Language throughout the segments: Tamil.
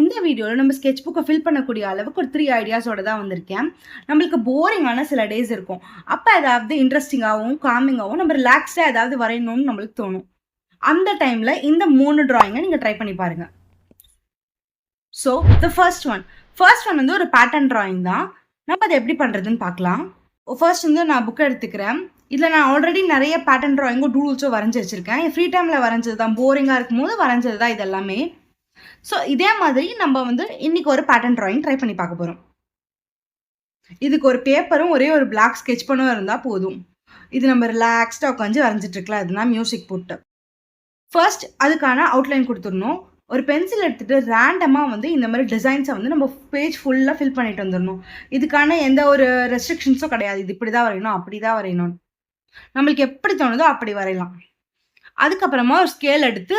இந்த வீடியோவில் நம்ம ஸ்கெட்ச் புக்கை ஃபில் பண்ணக்கூடிய அளவுக்கு ஒரு 3 ஐடியாஸோட தான் வந்திருக்கேன். நம்மளுக்கு போரிங்கான சில டேஸ் இருக்கும். அப்போ ஏதாவது இன்ட்ரெஸ்டிங்காகவும் காமிங்காகவும் நம்ம ரிலாக்ஸ்டாக ஏதாவது வரையணும்னு நம்மளுக்கு தோணும். அந்த டைமில் இந்த 3 டிராயிங்கை நீங்கள் ட்ரை பண்ணி பாருங்கள். ஸோ த ஃபர்ஸ்ட் ஒன் வந்து ஒரு பேட்டர்ன் டிராயிங் தான். நம்ம அதை எப்படி பண்ணுறதுன்னு பார்க்கலாம். ஃபர்ஸ்ட் வந்து நான் புக்கை எடுத்துக்கிறேன். இதில் நான் ஆல்ரெடி நிறைய பேட்டர்ன் டிராயிங்கும் டூல்ஸும் வரைஞ்சி வச்சுருக்கேன். என் ஃப்ரீ டைமில் வரைஞ்சது தான், போரிங்காக இருக்கும் போது வரைஞ்சது தான் இது எல்லாமே. ஸோ இதே மாதிரி நம்ம வந்து இன்னைக்கு ஒரு பேட்டர்ன் டிராயிங் ட்ரை பண்ணி பார்க்க போகிறோம். இதுக்கு ஒரு பேப்பரும் ஒரே ஒரு பிளாக் ஸ்கெட்ச் பண்ணும் இருந்தால் போதும். இது நம்ம ரிலாக்ஸ்டாக உட்காந்து வரைஞ்சிட்டு இருக்கலாம். இதுனா மியூசிக் போட்டு ஃபர்ஸ்ட் அதுக்கான அவுட்லைன் கொடுத்துடணும். ஒரு பென்சில் எடுத்துகிட்டு ரேண்டமாக வந்து இந்த மாதிரி டிசைன்ஸை வந்து நம்ம பேஜ் ஃபுல்லாக ஃபில் பண்ணிட்டு வந்துடணும். இதுக்கான எந்த ஒரு ரெஸ்ட்ரிக்ஷன்ஸும் கிடையாது. இது இப்படி தான் வரையணும், அப்படி தான் வரையணும். நம்மளுக்கு எப்படி தோணுதோ அப்படி வரையலாம். அதுக்கப்புறமா ஒரு ஸ்கேல் எடுத்து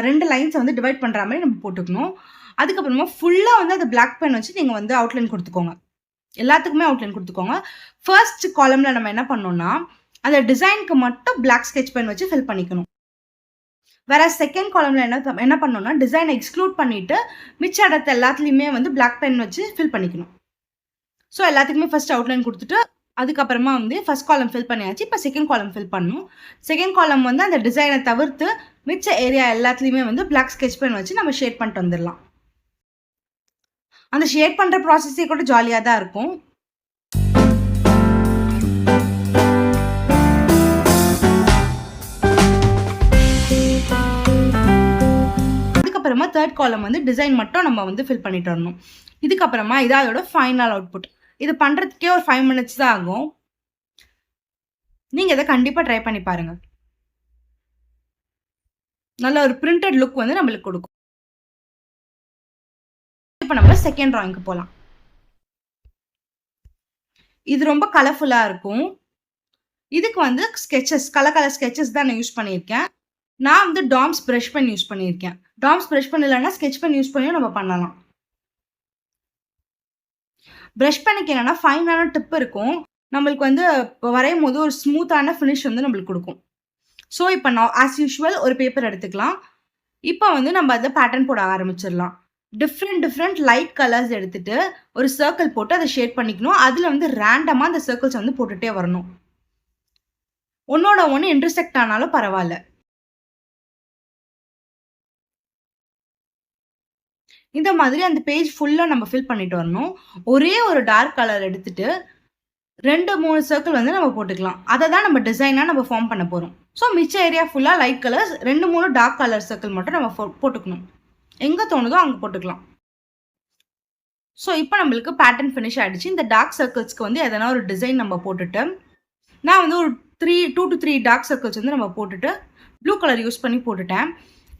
2 லைன்ஸை வந்து டிவைட் பண்ணுற மாதிரி நம்ம போட்டுக்கணும். அதுக்கப்புறமா ஃபுல்லாக வந்து அது பிளாக் பென் வச்சு நீங்கள் வந்து அவுட்லைன் கொடுத்துக்கோங்க. எல்லாத்துக்குமே அவுட்லைன் கொடுத்துக்கோங்க. ஃபர்ஸ்ட் காலமில் நம்ம என்ன பண்ணோம்னா அந்த டிசைனுக்கு மட்டும் பிளாக் ஸ்கெட்ச் பென் வச்சு ஃபில் பண்ணிக்கணும். வேற செகண்ட் காலமில் என்ன பண்ணோம்னா டிசைனை எக்ஸ்க்ளூட் பண்ணிவிட்டு மிச்ச இடத்த எல்லாத்துலேயுமே வந்து பிளாக் பென் வச்சு ஃபில் பண்ணிக்கணும். ஸோ எல்லாத்துக்குமே ஃபர்ஸ்ட் அவுட்லைன் கொடுத்துட்டு அதுக்கப்புறமா வந்து ஃபர்ஸ்ட் காலம் ஃபில் பண்ணியாச்சு. இப்போ செகண்ட் காலம் ஃபில் பண்ணணும். செகண்ட் காலம் வந்து அந்த டிசைனை தவிர்த்து மிச்ச ஏரியா எல்லாத்துலேயுமே வந்து பிளாக் ஸ்கெட்ச் பென் வச்சு நம்ம ஷேட் பண்ணிட்டு வந்துடலாம். அந்த ஷேட் பண்ணுற ப்ராசஸே கூட ஜாலியாக தான் இருக்கும். அதுக்கப்புறமா தேர்ட் காலம் வந்து டிசைன் மட்டும் நம்ம வந்து ஃபில் பண்ணிட்டு வரணும். இதுக்கப்புறமா இதோட ஃபைனல் அவுட்புட். இது பண்ணுறதுக்கே ஒரு 5 minutes தான் ஆகும். நீங்கள் இதை கண்டிப்பாக ட்ரை பண்ணி பாருங்கள். நல்ல ஒரு பிரிண்டட் லுக் வந்து நம்மளுக்கு கொடுக்கும். இப்போ நம்ம செகண்ட் டிராயிங்க்கு போகலாம். இது ரொம்ப கலர்ஃபுல்லாக இருக்கும். இதுக்கு வந்து ஸ்கெச்சஸ், கலர் ஸ்கெச்சஸ் தான் நான் யூஸ் பண்ணியிருக்கேன். நான் வந்து டாம்ஸ் ப்ரஷ் பென் யூஸ் பண்ணியிருக்கேன். டாம்ஸ் ப்ரஷ் பென் இல்லைன்னா ஸ்கெட்ச் பென் யூஸ் பண்ணியும் நம்ம பண்ணலாம். ப்ரஷ் பெனுக்கு என்னென்னா ஃபைனான டிப் இருக்கும். நம்மளுக்கு வந்து வரையும் போது ஒரு ஸ்மூத்தான ஃபினிஷ் வந்து நம்மளுக்கு கொடுக்கும். ஸோ இப்போ நான் ஆஸ் யூஷுவல் ஒரு பேப்பர் எடுத்துக்கலாம். இப்போ வந்து நம்ம அதை பேட்டர்ன் போட ஆரம்பிச்சிடலாம். டிஃப்ரெண்ட் லைட் கலர்ஸ் எடுத்துகிட்டு ஒரு சர்க்கிள் போட்டு அதை ஷேட் பண்ணிக்கணும். அதில் வந்து ரேண்டமாக அந்த சர்க்கிள்ஸ் வந்து போட்டுகிட்டே வரணும். ஒன்னோட ஒன்று இன்டர்செக்ட் ஆனாலும் பரவாயில்ல. இந்த மாதிரி அந்த பேஜ் ஃபுல்லாக நம்ம ஃபில் பண்ணிட்டு வரணும். ஒரே ஒரு டார்க் கலர் எடுத்துகிட்டு 2-3 சர்க்கிள் வந்து நம்ம போட்டுக்கலாம். அதை தான் நம்ம டிசைனாக நம்ம ஃபார்ம் பண்ண போகிறோம். ஸோ மிச்ச ஏரியா ஃபுல்லாக light colours, 2-3 dark colour circle மட்டும் நம்ம போட்டுக்கணும். எங்கே தோணுதோ அங்கே போட்டுக்கலாம். ஸோ இப்போ நம்மளுக்கு பேட்டர்ன் ஃபினிஷ் ஆகிடுச்சு. இந்த டார்க் சர்க்கிள்ஸ்க்கு வந்து எதனா ஒரு டிசைன் நம்ம போட்டுட்டு, நான் வந்து ஒரு 2 to 3 டார்க் சர்க்கிள்ஸ் வந்து நம்ம போட்டுட்டு ப்ளூ கலர் யூஸ் பண்ணி போட்டுட்டேன்.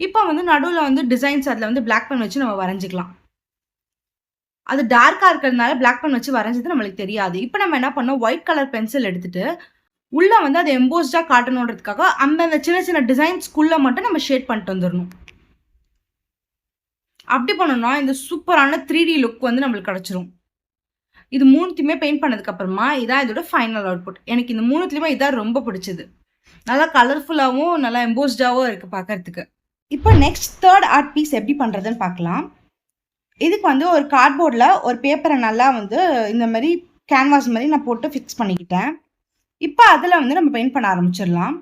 இப்போ வந்து நடுவில் வந்து டிசைன்ஸ் அதில் வந்து பிளாக் பென் வச்சு நம்ம வரைஞ்சிக்கலாம். அது டார்க்காக இருக்கிறதுனால பிளாக் பென் வச்சு வரைஞ்சது நம்மளுக்கு தெரியாது. இப்போ நம்ம என்ன பண்ணோம், ஒயிட் கலர் பென்சில் எடுத்துட்டு உள்ளே வந்து அதை எம்போஸ்டாக காட்டணுன்றதுக்காக அந்த சின்ன டிசைன்ஸ்குள்ளே மட்டும் நம்ம ஷேட் பண்ணிட்டு வந்துடணும். அப்படி பண்ணோம்னா இந்த சூப்பரான 3D லுக் வந்து நம்மளுக்கு கிடச்சிரும். இது 3த்தையுமே பெயிண்ட் பண்ணதுக்கப்புறமா இதான் இதோட ஃபைனல் அவுட்புட். எனக்கு இந்த 3த்துலேயுமே இதான் ரொம்ப பிடிச்சது. நல்லா கலர்ஃபுல்லாகவும் நல்லா எம்போஸ்டாகவும் இருக்குது பார்க்கறதுக்கு. இப்போ நெக்ஸ்ட் தேர்ட் ஆர்ட் பீஸ் எப்படி பண்ணுறதுன்னு பார்க்கலாம். இதுக்கு வந்து ஒரு கார்ட்போர்டில் ஒரு பேப்பரை நல்லா வந்து இந்த மாதிரி கேன்வாஸ் மாதிரி நான் போட்டு ஃபிக்ஸ் பண்ணிக்கிட்டேன். இப்போ அதில் வந்து நம்ம பெயிண்ட் பண்ண ஆரம்பிச்சிடலாம்.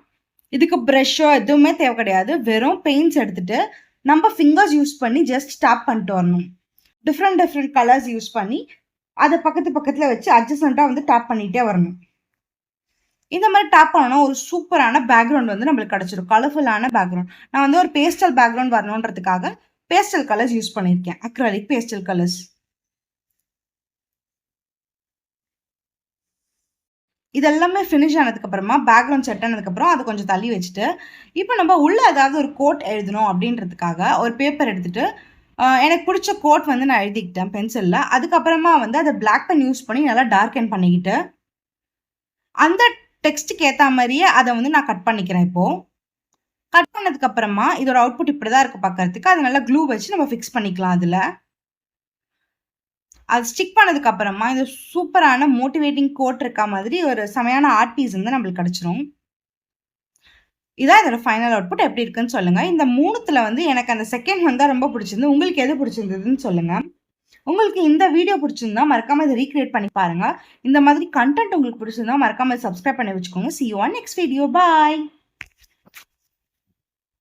இதுக்கு ப்ரஷ்ஷோ எதுவுமே தேவை கிடையாது. வெறும் பெயிண்ட்ஸ் எடுத்துகிட்டு நம்ம ஃபிங்கர்ஸ் யூஸ் பண்ணி ஜஸ்ட் ஸ்டாப் பண்ணிட்டு வரணும். டிஃப்ரெண்ட் கலர்ஸ் யூஸ் பண்ணி அதை பக்கத்தில் வச்சு அட்ஜஸ்டண்ட்டாக வந்து டாப் பண்ணிகிட்டே வரணும். இந்த மாதிரி டாப் பண்ணோன்னா ஒரு சூப்பரான பேக்ரவுண்ட் வந்து நம்மளுக்கு கிடச்சிடும். கலர்ஃபுல்லான பேக்ரவுண்ட். நான் வந்து ஒரு பேஸ்டல் பேக்ரவுண்ட் வரணுன்றதுக்காக பேஸ்டல் கலர்ஸ் யூஸ் பண்ணியிருக்கேன். Acrylic pastel colours. இதெல்லாமே ஃபினிஷ் ஆனதுக்கப்புறமா பேக்ரவுண்ட் செட் ஆனதுக்கப்புறம் அதை கொஞ்சம் தள்ளி வச்சுட்டு இப்போ நம்ம உள்ளே ஏதாவது ஒரு கோட் எழுதணும் அப்படின்றதுக்காக ஒரு பேப்பர் எடுத்துகிட்டு எனக்கு பிடிச்ச கோட் வந்து நான் எழுதிக்கிட்டேன் பென்சிலில். அதுக்கப்புறமா வந்து அதை பிளாக் பென் யூஸ் பண்ணி நல்லா டார்க்கன் பண்ணிக்கிட்டு அந்த டெக்ஸ்ட்டுக்கு ஏற்ற மாதிரியே அதை வந்து நான் கட் பண்ணிக்கிறேன். இப்போது கட் பண்ணதுக்கப்புறமா இதோட அவுட்புட் இப்படி தான் இருக்குது பார்க்கறதுக்கு. அது நல்லா க்ளூ வச்சு நம்ம ஃபிக்ஸ் பண்ணிக்கலாம். அதில் அது ஸ்டிக் பண்ணதுக்கப்புறமா இந்த சூப்பரான மோட்டிவேட்டிங் கோட் இருக்க மாதிரி ஒரு செமையான ஆர்ட் பீஸ் வந்து நம்மளுக்கு கிடச்சிரும். இதான் இதோட ஃபைனல் அவுட்புட். எப்படி இருக்குன்னு சொல்லுங்க. இந்த 3த்துல வந்து எனக்கு அந்த செகண்ட் ஒன் தான் ரொம்ப பிடிச்சிருந்து. உங்களுக்கு எது பிடிச்சிருந்ததுன்னு சொல்லுங்க. உங்களுக்கு இந்த வீடியோ பிடிச்சிருந்தா மறக்காம இத ரீகிரியேட் பண்ணி பாருங்க. இந்த மாதிரி கன்டென்ட் உங்களுக்கு பிடிச்சிருந்தா மறக்காம சப்ஸ்கிரைப் பண்ணி வச்சுக்கோங்க. See you on next video. Bye.